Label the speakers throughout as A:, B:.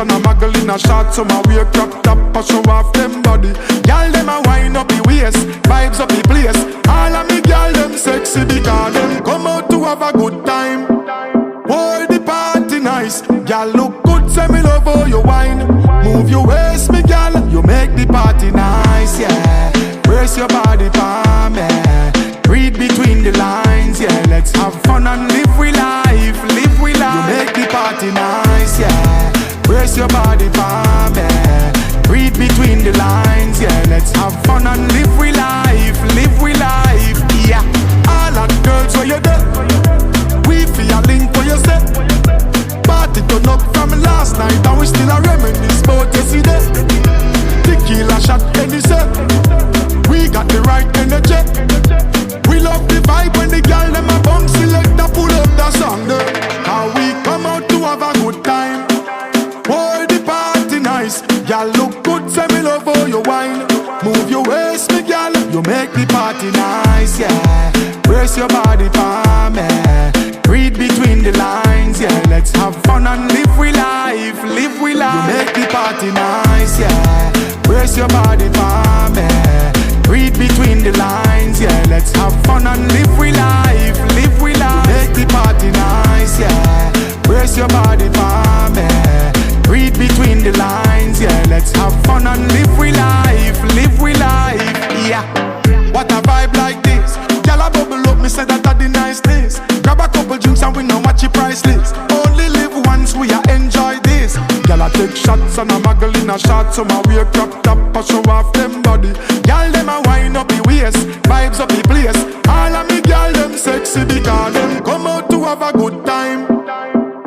A: and a muggle in a shot. So my wear crop top, I show off them body. Y'all them a wind up the waist, vibes up the place. All of me y'all them sexy because them come out to have a good time. Boy, the party nice. Y'all look good, say me love how you wine. Move your waist, me gal, you make the party nice, yeah. Brace your body for me. Read between the lines, yeah. Let's have fun and live with life, live with life. You make the party nice, yeah. Brace your body for me. Read between the lines, yeah. Let's have fun and live with life, yeah. All that girls where you there, we feel a link for you say. Party turn up from last night and we still a reminisce about yesterday. Tequila shot any set, we got the right energy. We love the vibe when the girl them a bump select a pull up the song there. How we come out to have a good time. Boy, the party nice. Y'all look good, say me love how you wine. Move your waist, me girl, you make the party nice, yeah. Brace your body for me. Read between the lines, yeah. Let's have fun and live with life, live with life. You make the party nice, yeah. Brace your body for me. Read between the lines, yeah. Let's have fun and live with life, live with life. You make the party nice, yeah. Brace your body for me. Read between the lines, yeah. Let's have fun and live with life, yeah. What a vibe like this. Y'all a bubble up, me say that are the niceness. Grab a couple drinks and we know what your price list. Only live once, we a enjoy this. Y'all a take shots and a muggle in a shot. So my wear crop top, I show off them body. Y'all them a wind up the waist, vibes up the place. All of me y'all them sexy because them come out to have a good time.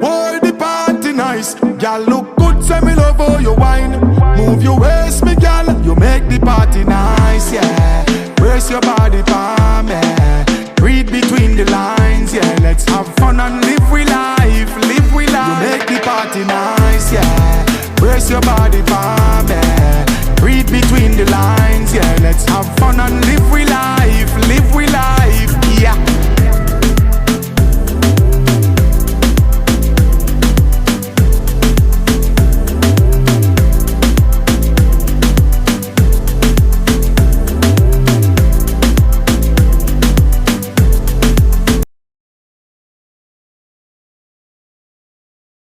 A: Boy, the party nice. Y'all look good, say me love how you wine. Move your waist, me gal, you make the party nice, yeah. Brace your body for me. Read between the lines, yeah. Let's have fun and live with life, live with life. You make the party nice, yeah. Brace your body for me. Read between the lines, yeah. Let's have fun and live with life.